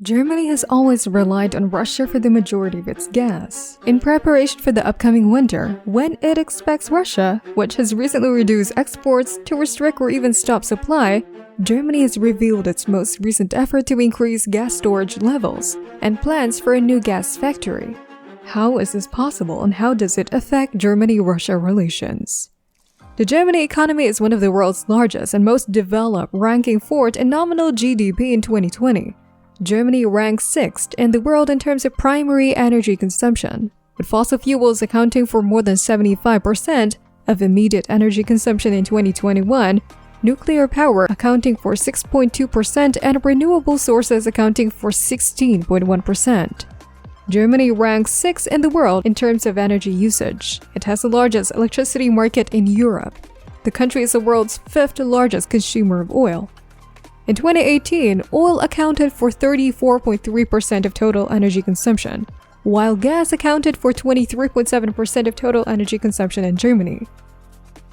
Germany has always relied on Russia for the majority of its gas. In preparation for the upcoming winter, when it expects Russia, which has recently reduced exports, to restrict or even stop supply, Germany has revealed its most recent effort to increase gas storage levels and plans for a new gas factory. How is this possible and how does it affect Germany-Russia relations? The Germany economy is one of the world's largest and most developed, ranking fourth in nominal GDP in 2020. Germany ranks sixth in the world in terms of primary energy consumption, with fossil fuels accounting for more than 75% of immediate energy consumption in 2021, nuclear power accounting for 6.2% and renewable sources accounting for 16.1%. Germany ranks sixth in the world in terms of energy usage. It has the largest electricity market in Europe. The country is the world's fifth largest consumer of oil. In 2018, oil accounted for 34.3% of total energy consumption, while gas accounted for 23.7% of total energy consumption in Germany.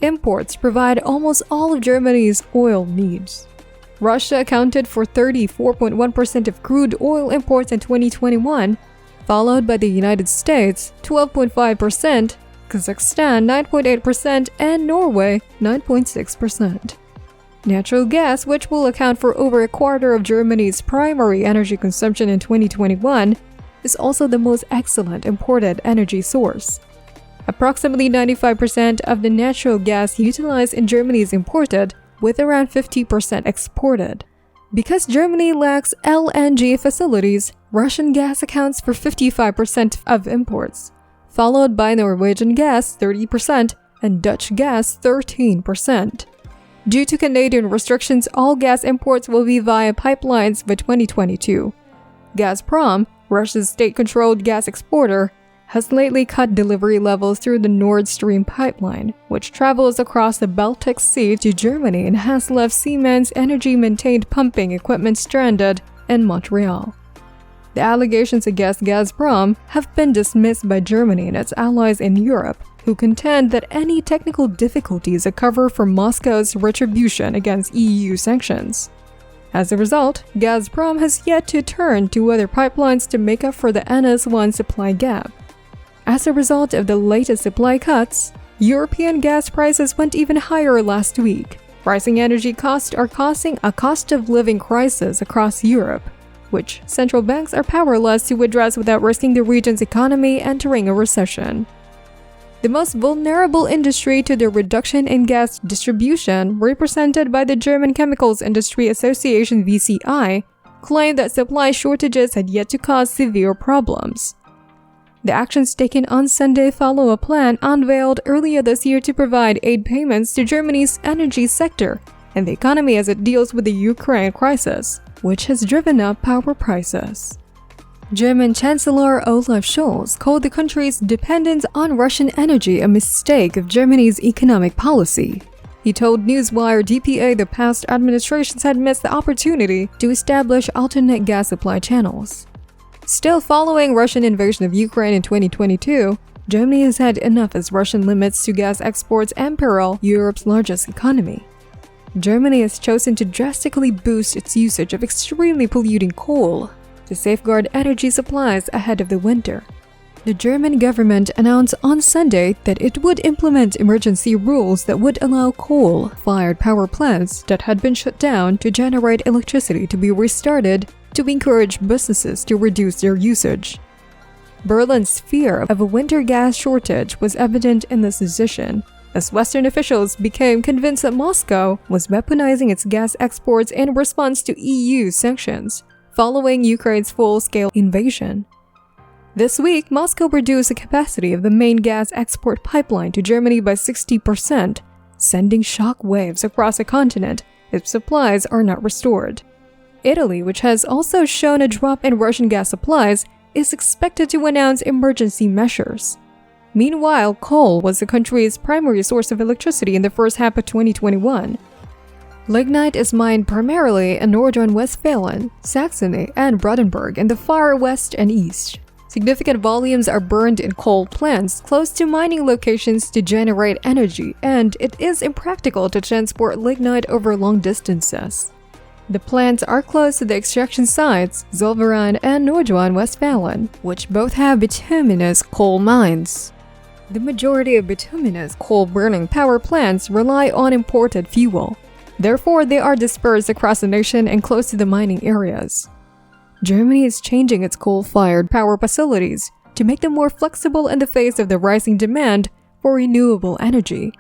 Imports provide almost all of Germany's oil needs. Russia accounted for 34.1% of crude oil imports in 2021, followed by the United States, 12.5%, Kazakhstan, 9.8%, and Norway, 9.6%. Natural gas, which will account for over a quarter of Germany's primary energy consumption in 2021, is also the most excellent imported energy source. Approximately 95% of the natural gas utilized in Germany is imported, with around 50% exported. Because Germany lacks LNG facilities, Russian gas accounts for 55% of imports, followed by Norwegian gas 30% and Dutch gas 13%. Due to Canadian restrictions, all gas imports will be via pipelines by 2022. Gazprom, Russia's state-controlled gas exporter, has lately cut delivery levels through the Nord Stream pipeline, which travels across the Baltic Sea to Germany and has left Siemens Energy-maintained pumping equipment stranded in Montreal. The allegations against Gazprom have been dismissed by Germany and its allies in Europe, who contend that any technical difficulties are cover for Moscow's retribution against EU sanctions. As a result, Gazprom has yet to turn to other pipelines to make up for the NS1 supply gap. As a result of the latest supply cuts, European gas prices went even higher last week. Rising energy costs are causing a cost-of-living crisis across Europe, which central banks are powerless to address without risking the region's economy entering a recession. The most vulnerable industry to the reduction in gas distribution, represented by the German Chemicals Industry Association (VCI), claimed that supply shortages had yet to cause severe problems. The actions taken on Sunday follow a plan unveiled earlier this year to provide aid payments to Germany's energy sector and the economy as it deals with the Ukraine crisis, which has driven up power prices. German Chancellor Olaf Scholz called the country's dependence on Russian energy a mistake of Germany's economic policy. He told Newswire DPA the past administrations had missed the opportunity to establish alternate gas supply channels. Still following Russian invasion of Ukraine in 2022, Germany has had enough as Russian limits to gas exports imperil Europe's largest economy. Germany has chosen to drastically boost its usage of extremely polluting coal to safeguard energy supplies ahead of the winter. The German government announced on Sunday that it would implement emergency rules that would allow coal-fired power plants that had been shut down to generate electricity to be restarted to encourage businesses to reduce their usage. Berlin's fear of a winter gas shortage was evident in this decision, as Western officials became convinced that Moscow was weaponizing its gas exports in response to EU sanctions, following Ukraine's full-scale invasion. This week, Moscow reduced the capacity of the main gas export pipeline to Germany by 60%, sending shock waves across the continent if supplies are not restored. Italy, which has also shown a drop in Russian gas supplies, is expected to announce emergency measures. Meanwhile, coal was the country's primary source of electricity in the first half of 2021. Lignite is mined primarily in northern Westphalen, Saxony, and Brandenburg in the far west and east. Significant volumes are burned in coal plants close to mining locations to generate energy, and it is impractical to transport lignite over long distances. The plants are close to the extraction sites, Zollverein and Nordrhein-Westfalen, which both have bituminous coal mines. The majority of bituminous coal-burning power plants rely on imported fuel. Therefore, they are dispersed across the nation and close to the mining areas. Germany is changing its coal-fired power facilities to make them more flexible in the face of the rising demand for renewable energy.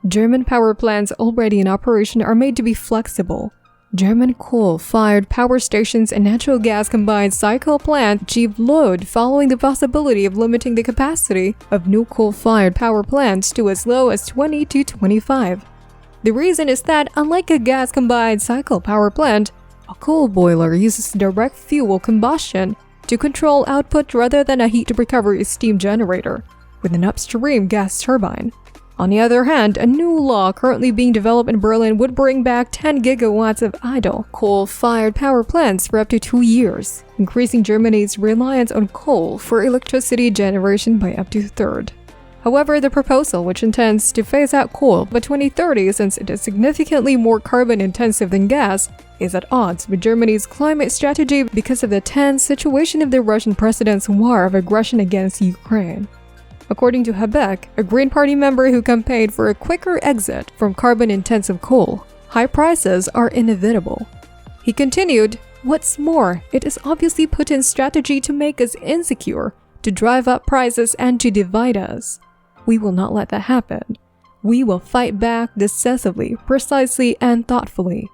German power plants already in operation are made to be flexible. German coal-fired power stations and natural gas combined cycle plant achieved load following the possibility of limiting the capacity of new coal-fired power plants to as low as 20 to 25. The reason is that, unlike a gas combined cycle power plant, a coal boiler uses direct fuel combustion to control output rather than a heat recovery steam generator with an upstream gas turbine. On the other hand, a new law currently being developed in Berlin would bring back 10 gigawatts of idle coal-fired power plants for up to 2 years, increasing Germany's reliance on coal for electricity generation by up to a third. However, the proposal, which intends to phase out coal by 2030 since it is significantly more carbon-intensive than gas, is at odds with Germany's climate strategy because of the tense situation of the Russian president's war of aggression against Ukraine. According to Habeck, a Green Party member who campaigned for a quicker exit from carbon-intensive coal, high prices are inevitable. He continued, "What's more, it is obviously Putin's strategy to make us insecure, to drive up prices and to divide us. We will not let that happen. We will fight back decisively, precisely, and thoughtfully."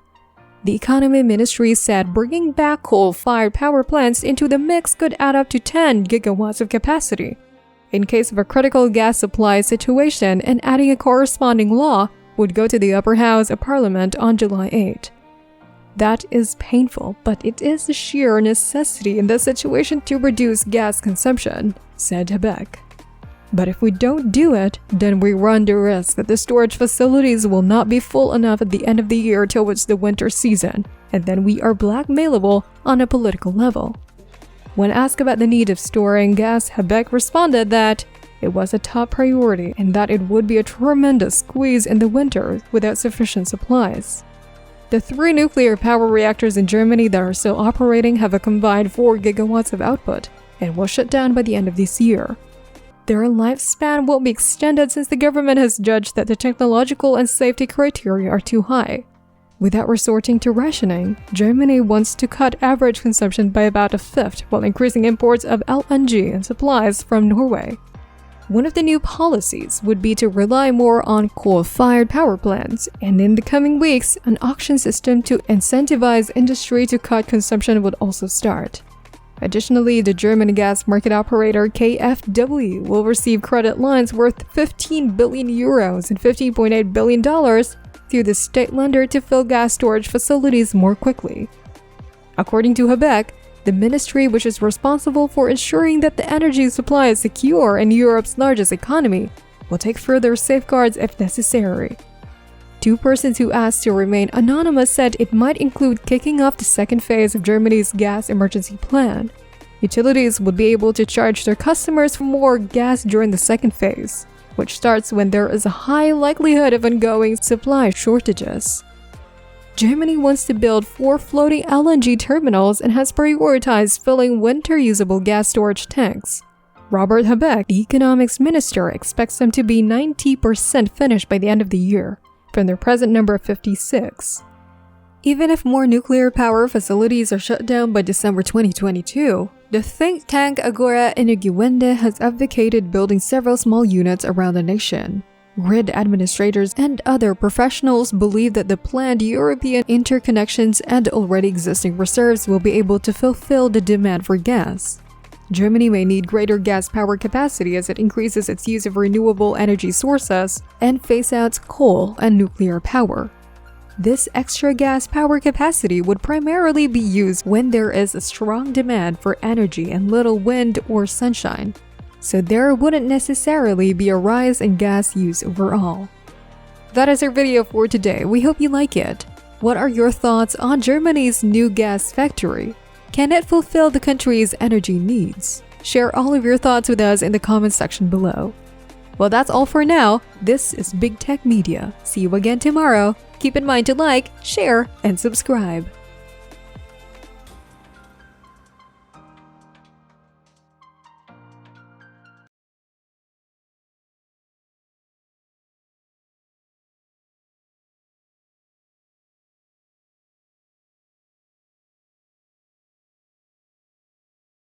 The Economy Ministry said bringing back coal-fired power plants into the mix could add up to 10 gigawatts of capacity in case of a critical gas supply situation, and adding a corresponding law would go to the upper house of parliament on July 8. That is painful, but it is a sheer necessity in this situation to reduce gas consumption, said Habeck. But if we don't do it, then we run the risk that the storage facilities will not be full enough at the end of the year towards the winter season, and then we are blackmailable on a political level. When asked about the need of storing gas, Habeck responded that it was a top priority and that it would be a tremendous squeeze in the winter without sufficient supplies. The 3 nuclear power reactors in Germany that are still operating have a combined 4 gigawatts of output and will shut down by the end of this year. Their lifespan will be extended since the government has judged that the technological and safety criteria are too high. Without resorting to rationing, Germany wants to cut average consumption by about a fifth while increasing imports of LNG and supplies from Norway. One of the new policies would be to rely more on coal-fired power plants, and in the coming weeks, an auction system to incentivize industry to cut consumption would also start. Additionally, the German gas market operator KfW will receive credit lines worth 15 billion euros and $15.8 billion through the state lender to fill gas storage facilities more quickly. According to Habeck, the ministry, which is responsible for ensuring that the energy supply is secure in Europe's largest economy, will take further safeguards if necessary. 2 persons who asked to remain anonymous said it might include kicking off the second phase of Germany's gas emergency plan. Utilities would be able to charge their customers for more gas during the second phase, which starts when there is a high likelihood of ongoing supply shortages. Germany wants to build 4 floating LNG terminals and has prioritized filling winter-usable gas storage tanks. Robert Habeck, the economics minister, expects them to be 90% finished by the end of the year, from their present number of 56. Even if more nuclear power facilities are shut down by December 2022, the think tank Agora Energiewende has advocated building several small units around the nation. Grid administrators and other professionals believe that the planned European interconnections and already existing reserves will be able to fulfill the demand for gas. Germany may need greater gas power capacity as it increases its use of renewable energy sources and phase out coal and nuclear power. This extra gas power capacity would primarily be used when there is a strong demand for energy and little wind or sunshine, so there wouldn't necessarily be a rise in gas use overall. That is our video for today. We hope you like it. What are your thoughts on Germany's new gas factory? Can it fulfill the country's energy needs? Share all of your thoughts with us in the comment section below. Well, that's all for now. This is Big Tech Media. See you again tomorrow. Keep in mind to like, share, and subscribe.